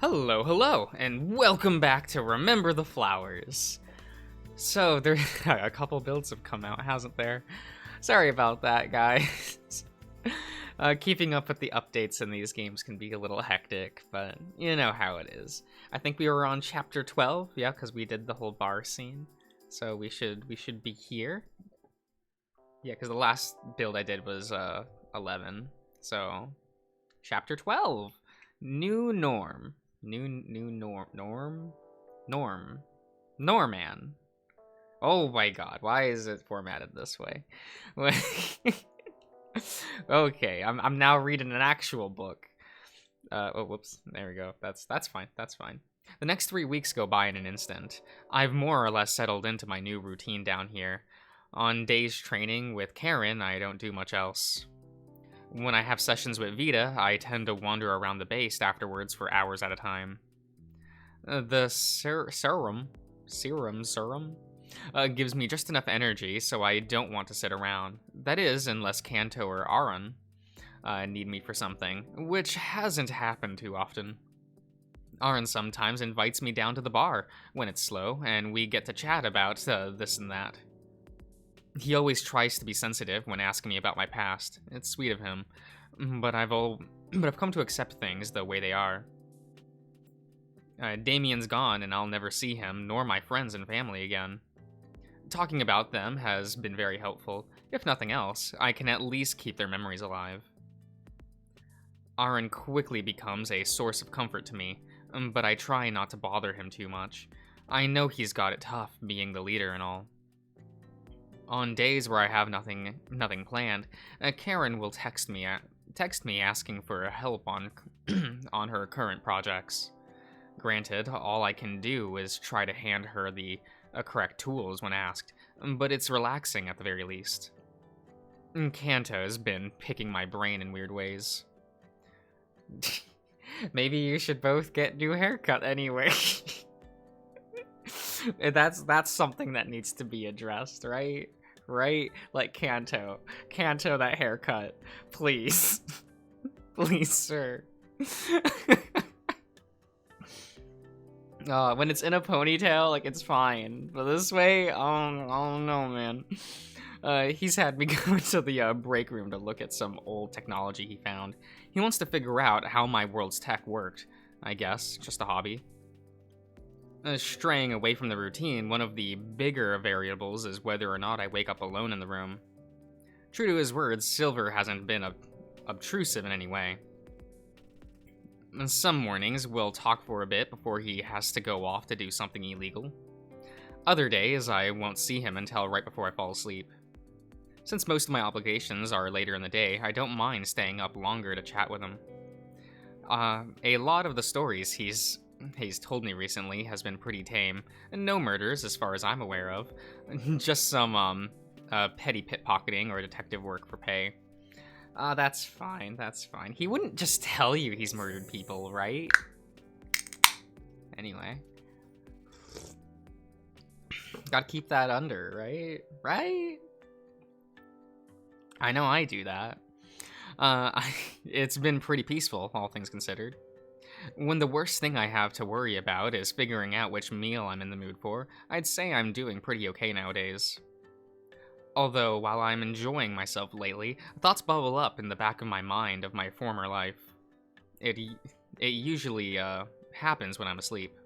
Hello, and welcome back to Remember the Flowers. So, there a couple builds have come out, hasn't there? Sorry about that, guys. Keeping up with the updates in these games can be a little hectic, but you know how it is. I think we were on chapter 12, yeah, because we did the whole bar scene. So we should be here. Yeah, because the last build I did was 11. So, chapter 12, new norm. Norman. Oh my god, why is it formatted this way? Okay, I'm now reading an actual book. Oh, whoops, there we go. That's fine, that's fine. The next 3 weeks go by in an instant. I've more or less settled into my new routine down here. On days training with Karen, I don't do much else. When I have sessions with Vita, I tend to wander around the base afterwards for hours at a time. The serum gives me just enough energy, so I don't want to sit around. That is, unless Kanto or Aaron need me for something, which hasn't happened too often. Aaron sometimes invites me down to the bar when it's slow, and we get to chat about this and that. He always tries to be sensitive when asking me about my past. It's sweet of him, but I've come to accept things the way they are. Damien's gone, and I'll never see him nor my friends and family again. Talking about them has been very helpful. If nothing else, I can at least keep their memories alive. Aaron quickly becomes a source of comfort to me, but I try not to bother him too much. I know he's got it tough being the leader and all. On days where I have nothing planned, Karen will text me asking for help on on her current projects. Granted, all I can do is try to hand her the correct tools when asked, but it's relaxing at the very least. Kanto has been picking my brain in weird ways. Maybe you should both get new haircut anyway. That's something that needs to be addressed, right? Right? Like Kanto, that haircut, please. Please, sir. When it's in a ponytail, like, it's fine. But this way, I don't know, man. He's had me go into the break room to look at some old technology he found. He wants to figure out how my world's tech worked, I guess. Just a hobby. Straying away from the routine, one of the bigger variables is whether or not I wake up alone in the room. True to his words, Silver hasn't been obtrusive in any way. Some mornings, we'll talk for a bit before he has to go off to do something illegal. Other days, I won't see him until right before I fall asleep. Since most of my obligations are later in the day, I don't mind staying up longer to chat with him. A lot of the stories he's told me recently has been pretty tame. No murders, as far as I'm aware of. Just some, petty pickpocketing or detective work for pay. That's fine. He wouldn't just tell you he's murdered people, right? Anyway. Gotta keep that under, right? Right? I know I do that. It's been pretty peaceful, all things considered. When the worst thing I have to worry about is figuring out which meal I'm in the mood for, I'd say I'm doing pretty okay nowadays. Although, while I'm enjoying myself lately, thoughts bubble up in the back of my mind of my former life. It usually happens when I'm asleep.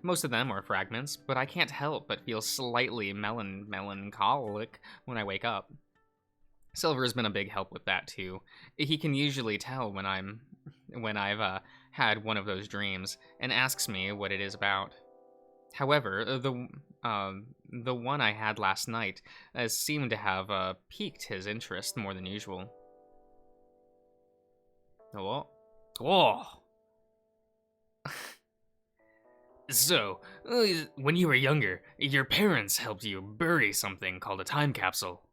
Most of them are fragments, but I can't help but feel slightly melancholic when I wake up. Silver's been a big help with that too. He can usually tell when I've had one of those dreams and asks me what it is about. However, the one I had last night seemed to have piqued his interest more than usual. Oh. So, when you were younger, your parents helped you bury something called a time capsule.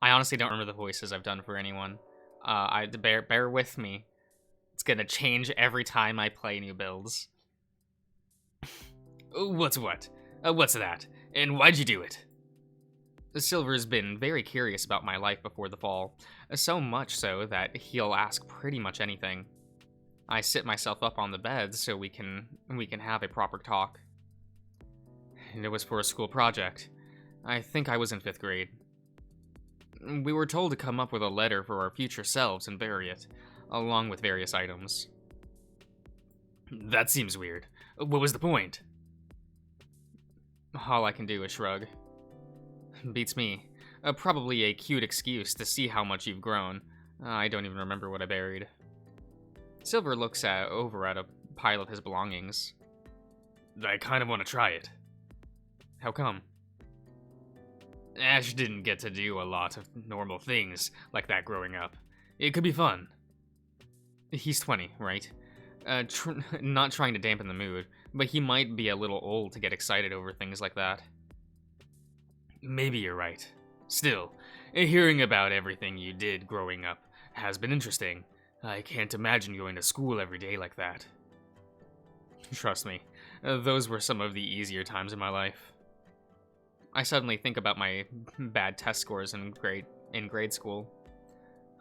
I honestly don't remember the voices I've done for anyone. Bear with me. It's gonna change every time I play new builds. What's what? What's that? And why'd you do it? Silver's been very curious about my life before the fall, so much so that he'll ask pretty much anything. I sit myself up on the bed so we can have a proper talk. It was for a school project. I think I was in 5th grade. We were told to come up with a letter for our future selves and bury it, along with various items. That seems weird. What was the point? All I can do is shrug. Beats me. Probably a cute excuse to see how much you've grown. I don't even remember what I buried. Silver looks over at a pile of his belongings. I kind of want to try it. How come? Ash didn't get to do a lot of normal things like that growing up. It could be fun. He's 20, right? Not trying to dampen the mood, but he might be a little old to get excited over things like that. Maybe you're right. Still, hearing about everything you did growing up has been interesting. I can't imagine going to school every day like that. Trust me, those were some of the easier times in my life. I suddenly think about my bad test scores in grade school.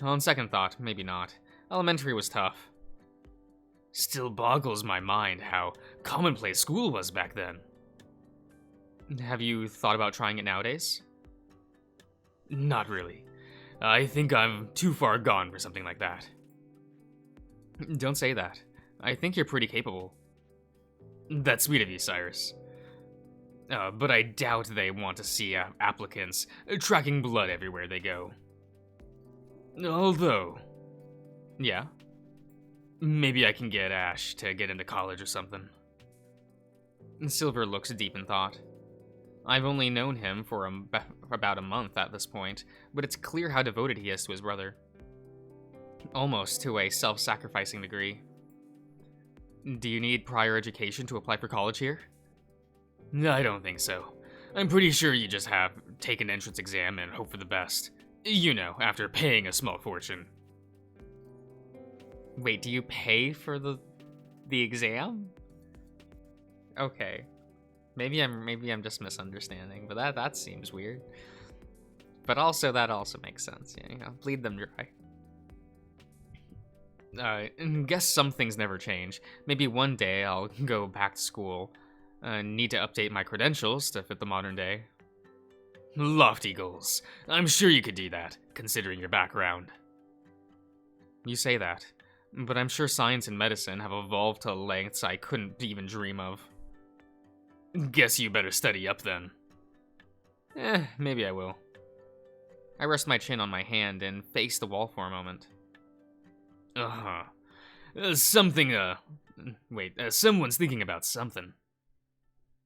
On second thought, maybe not. Elementary was tough. Still boggles my mind how commonplace school was back then. Have you thought about trying it nowadays? Not really. I think I'm too far gone for something like that. Don't say that. I think you're pretty capable. That's sweet of you, Cyrus. But I doubt they want to see applicants tracking blood everywhere they go. Although... Yeah? Maybe I can get Ash to get into college or something. Silver looks deep in thought. I've only known him for about a month at this point, but it's clear how devoted he is to his brother. Almost to a self-sacrificing degree. Do you need prior education to apply for college here? I don't think so. I'm pretty sure you just have take an entrance exam and hope for the best. You know, after paying a small fortune. Wait, do you pay for the exam? Okay. Maybe I'm just misunderstanding, but that seems weird. But also that also makes sense. Yeah, you know, bleed them dry. Guess some things never change. Maybe one day I'll go back to school. Need to update my credentials to fit the modern day. Lofty goals. I'm sure you could do that, considering your background. You say that, but I'm sure science and medicine have evolved to lengths I couldn't even dream of. Guess you better study up then. Maybe I will. I rest my chin on my hand and face the wall for a moment. Someone's thinking about something.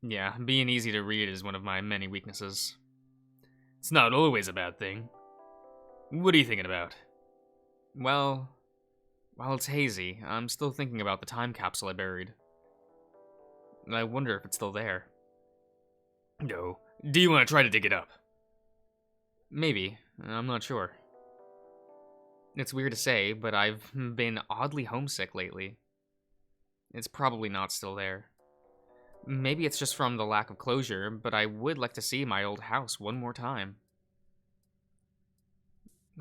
Yeah, being easy to read is one of my many weaknesses. It's not always a bad thing. What are you thinking about? Well, while it's hazy, I'm still thinking about the time capsule I buried. I wonder if it's still there. No. Do you want to try to dig it up? Maybe. I'm not sure. It's weird to say, but I've been oddly homesick lately. It's probably not still there. Maybe it's just from the lack of closure, but I would like to see my old house one more time.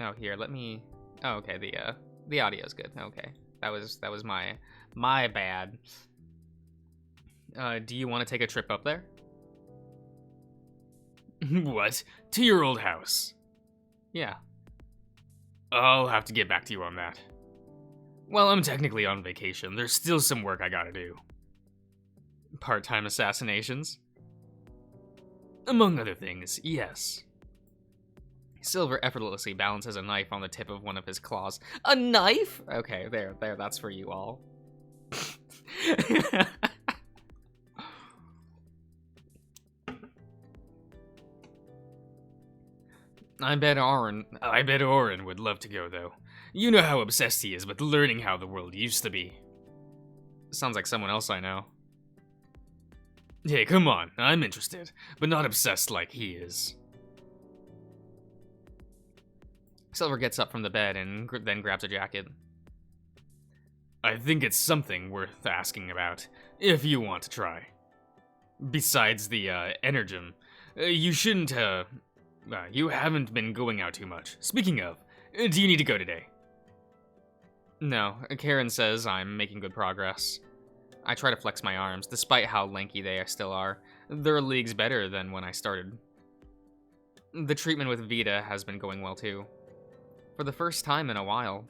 Oh, here, let me... Oh, okay, the audio's good. Okay, that was my bad. Do you want to take a trip up there? What? To your old house? Yeah. I'll have to get back to you on that. Well, I'm technically on vacation. There's still some work I gotta do. Part-time assassinations? Among other things, yes. Silver effortlessly balances a knife on the tip of one of his claws. A knife? Okay, there, that's for you all. I bet Orin would love to go, though. You know how obsessed he is with learning how the world used to be. Sounds like someone else I know. Hey, come on, I'm interested, but not obsessed like he is. Silver gets up from the bed and then grabs a jacket. I think it's something worth asking about, if you want to try. Besides the, Energem, you shouldn't, you haven't been going out too much. Speaking of, do you need to go today? No, Karen says I'm making good progress. I try to flex my arms, despite how lanky they still are. They're leagues better than when I started. The treatment with Vita has been going well too. For the first time in a while,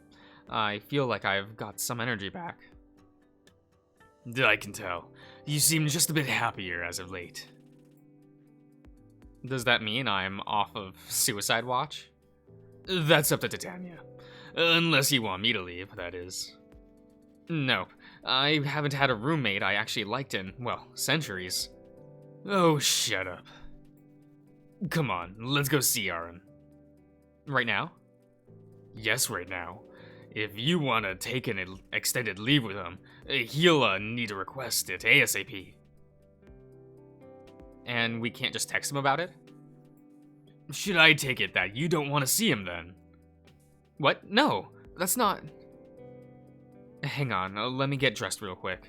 I feel like I've got some energy back. I can tell. You seem just a bit happier as of late. Does that mean I'm off of suicide watch? That's up to Titania. Unless you want me to leave, that is. Nope. I haven't had a roommate I actually liked in, well, centuries. Oh, shut up. Come on, let's go see Aaron. Right now? Yes, right now. If you want to take an extended leave with him, he'll need to request it ASAP. And we can't just text him about it? Should I take it that you don't want to see him then? What? No, that's not... Hang on, let me get dressed real quick.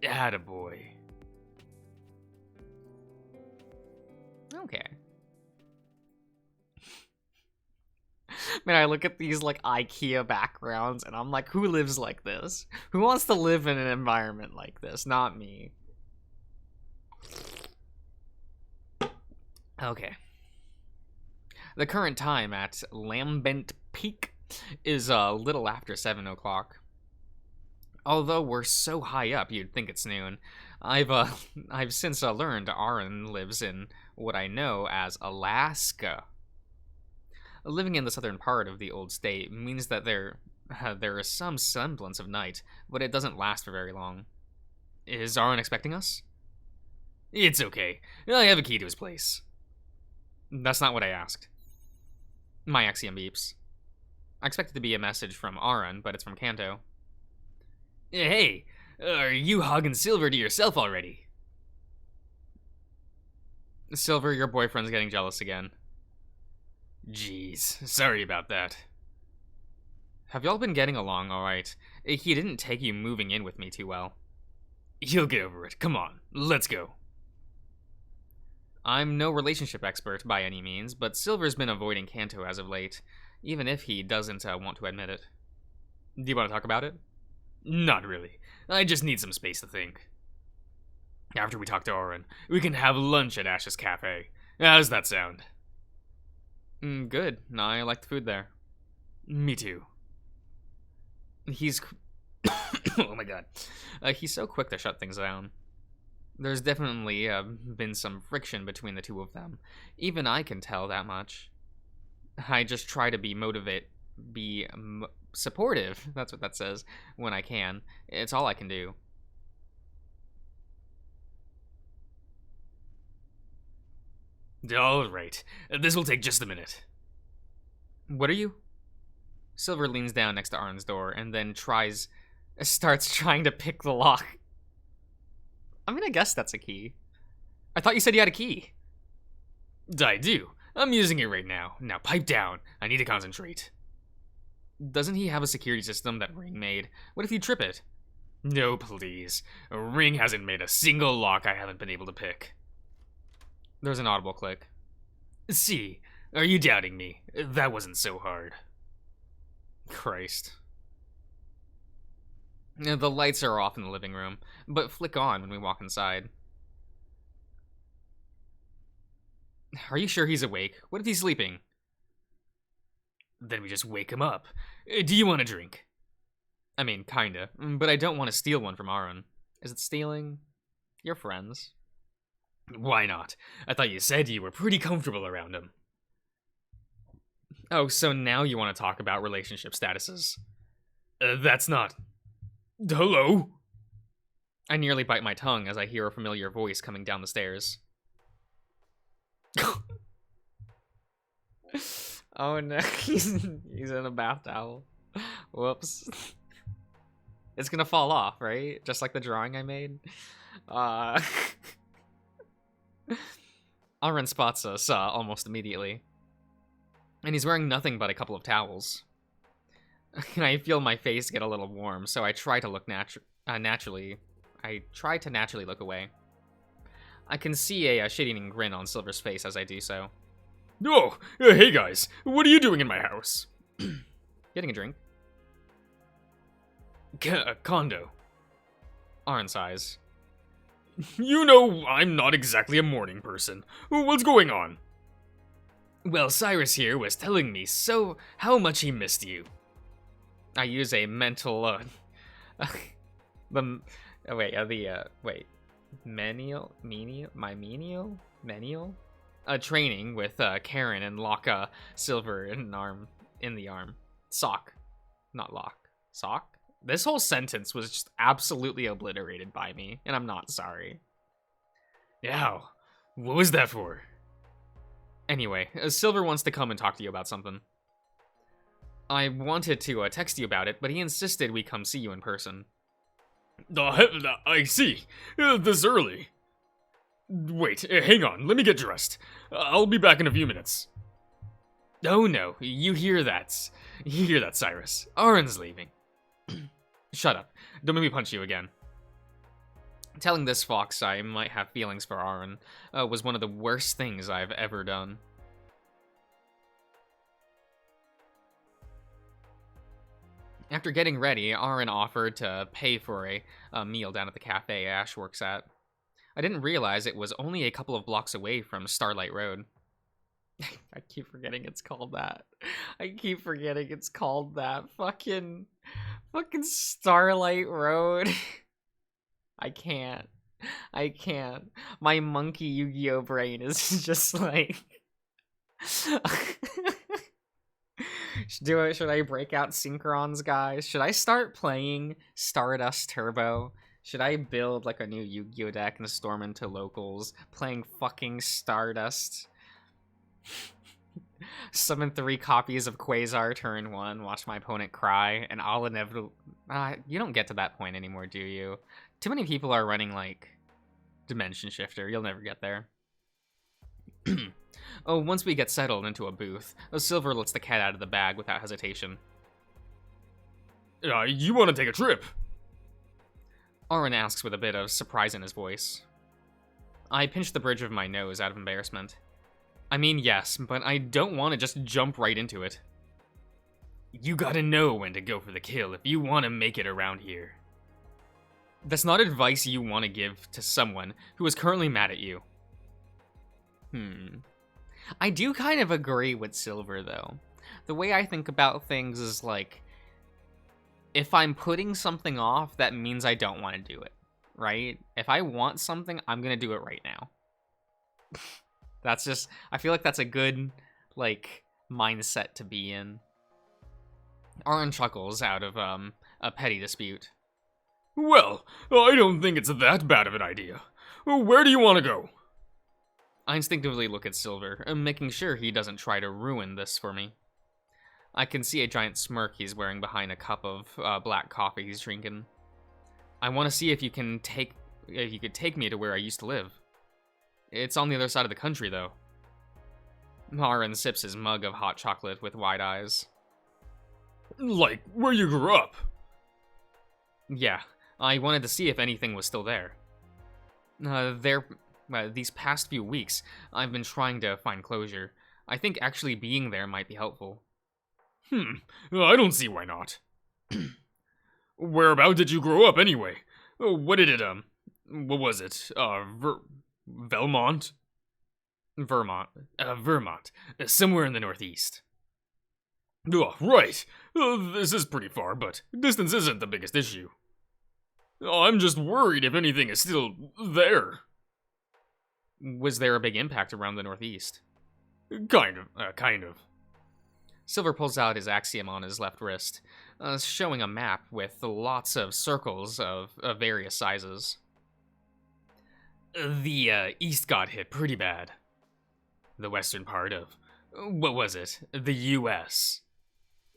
Attaboy. Okay. Man, I look at these, like, IKEA backgrounds, and I'm like, who lives like this? Who wants to live in an environment like this? Not me. Okay. The current time at Lambent Peak is a little after 7 o'clock. Although we're so high up, you'd think it's noon. I've since learned Aaron lives in what I know as Alaska. Living in the southern part of the old state means that there is some semblance of night, but it doesn't last for very long. Is Aaron expecting us? It's okay. I have a key to his place. That's not what I asked. My Axiom beeps. I expect it to be a message from Aaron, but it's from Kanto. Hey, are you hogging Silver to yourself already? Silver, your boyfriend's getting jealous again. Jeez, sorry about that. Have y'all been getting along alright? He didn't take you moving in with me too well. He'll get over it. Come on, let's go. I'm no relationship expert by any means, but Silver's been avoiding Kanto as of late, even if he doesn't want to admit it. Do you want to talk about it? Not really. I just need some space to think. After we talk to Oren, we can have lunch at Ash's Cafe. How's that sound? Good. I like the food there. Me too. He's... oh my god. He's so quick to shut things down. There's definitely been some friction between the two of them. Even I can tell that much. I just try to be supportive, that's what that says, when I can. It's all I can do. Alright, this will take just a minute. What are you? Silver leans down next to Aaron's door and then starts trying to pick the lock. I'm gonna guess that's a key. I thought you said you had a key. I do. I'm using it right now. Now pipe down. I need to concentrate. Doesn't he have a security system that Ring made? What if you trip it? No, please. Ring hasn't made a single lock I haven't been able to pick. There's an audible click. See, are you doubting me? That wasn't so hard. Christ. The lights are off in the living room, but flick on when we walk inside. Are you sure he's awake? What if he's sleeping? Then we just wake him up. Do you want a drink? I mean, kinda, but I don't want to steal one from Aaron. Is it stealing? You're friends. Why not? I thought you said you were pretty comfortable around him. Oh, so now you want to talk about relationship statuses? That's not... Hello? I nearly bite my tongue as I hear a familiar voice coming down the stairs. Oh no, he's in a bath towel. Whoops. It's gonna fall off, right? Just like the drawing I made. Aaron spots us almost immediately. And he's wearing nothing but a couple of towels. And I feel my face get a little warm, so I try to look naturally. I try to naturally look away. I can see a shit-eating grin on Silver's face as I do so. Oh, hey guys, what are you doing in my house? Getting a drink. Condo. Aaron sighs. You know, I'm not exactly a morning person. What's going on? Well, Cyrus here was telling me so how much he missed you. I use a mental, menial? Training with, Karen and lock, Silver in the arm. Sock. Not lock. Sock? This whole sentence was just absolutely obliterated by me, and I'm not sorry. Yeah, what was that for? Anyway, Silver wants to come and talk to you about something. I wanted to text you about it, but he insisted we come see you in person. I see. This early. Wait, hang on, let me get dressed. I'll be back in a few minutes. Oh no, you hear that. You hear that, Cyrus. Aaron's leaving. Shut up. Don't make me punch you again. Telling this fox I might have feelings for Aaron was one of the worst things I've ever done. After getting ready, Aaron offered to pay for a meal down at the cafe Ash works at. I didn't realize it was only a couple of blocks away from Starlight Road. I keep forgetting it's called that. Fucking Starlight Road. I can't. My monkey Yu-Gi-Oh brain is just like... Should I break out Synchrons, guys? Should I start playing Stardust Turbo? Should I build like a new Yu-Gi-Oh deck and storm into locals, playing fucking Stardust? Summon 3 copies of Quasar turn 1, watch my opponent cry, and I'll inevitably... you don't get to that point anymore, do you? Too many people are running, like, Dimension Shifter. You'll never get there. Oh, once we get settled into a booth, Silver lets the cat out of the bag without hesitation. You want to take a trip? Aaron asks with a bit of surprise in his voice. I pinch the bridge of my nose out of embarrassment. I mean, yes, but I don't want to just jump right into it. You gotta know when to go for the kill if you want to make it around here. That's not advice you want to give to someone who is currently mad at you. I do kind of agree with Silver, though. The way I think about things is like, if I'm putting something off, that means I don't want to do it, right? If I want something, I'm going to do it right now. That's just, I feel like that's a good, like, mindset to be in. Aaron chuckles out of, a petty dispute. Well, I don't think it's that bad of an idea. Where do you want to go? I instinctively look at Silver, making sure he doesn't try to ruin this for me. I can see a giant smirk he's wearing behind a cup of black coffee he's drinking. I want to see if you could take me to where I used to live. It's on the other side of the country, though. Aaron sips his mug of hot chocolate with wide eyes. Like, where you grew up? Yeah, I wanted to see if anything was still there. These past few weeks, I've been trying to find closure. I think actually being there might be helpful. I don't see why not. Whereabout did you grow up, anyway? What did it, what was it? Vermont? Vermont. Somewhere in the Northeast. Oh, right. This is pretty far, but distance isn't the biggest issue. I'm just worried if anything is still there. Was there a big impact around the Northeast? Kind of. Silver pulls out his axiom on his left wrist, showing a map with lots of circles of various sizes. The East got hit pretty bad. The western part of, what was it? The U.S.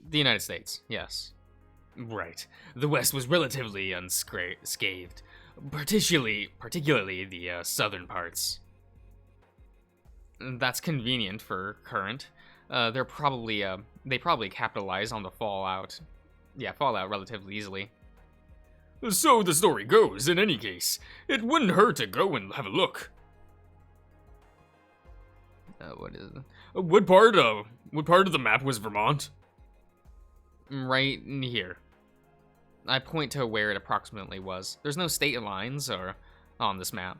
The United States, yes. Right. The West was relatively unscathed, particularly the southern parts. That's convenient for Current. They probably capitalize on the Fallout. Yeah, Fallout relatively easily. So the story goes, in any case, it wouldn't hurt to go and have a look. What is it? What part of the map was Vermont? Right here. I point to where it approximately was. There's no state lines or on this map.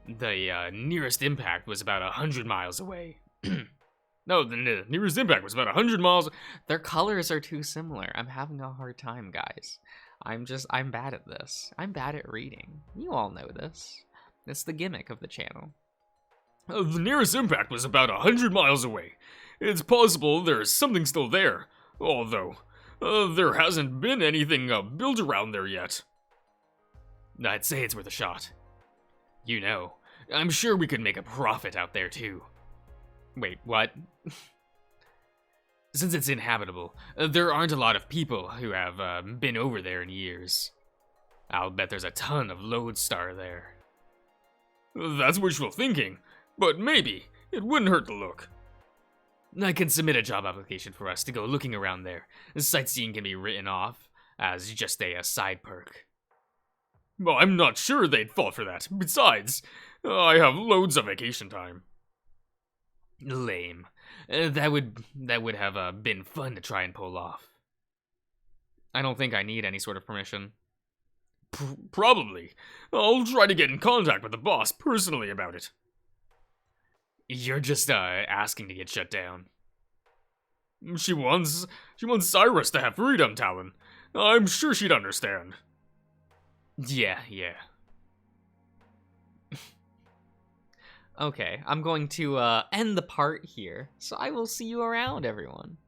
The nearest impact was about 100 miles away. No, the nearest impact was about 100 miles. Their colors are too similar. I'm having a hard time, guys. I'm bad at this. I'm bad at reading. You all know this. It's the gimmick of the channel. The nearest impact was about 100 miles away. It's possible there's something still there, although there hasn't been anything built around there yet. I'd say it's worth a shot. You know, I'm sure we could make a profit out there too. Wait, what? Since it's inhabitable, there aren't a lot of people who have been over there in years. I'll bet there's a ton of lodestar there. That's wishful thinking, but maybe it wouldn't hurt to look. I can submit a job application for us to go looking around there. Sightseeing can be written off as just a side perk. Well, I'm not sure they'd fall for that. Besides, I have loads of vacation time. Lame. That would have been fun to try and pull off. I don't think I need any sort of permission. Probably. I'll try to get in contact with the boss personally about it. You're just asking to get shut down. She wants Cyrus to have freedom, Talon. I'm sure she'd understand. Yeah. Okay, I'm going to end the part here, so I will see you around, everyone.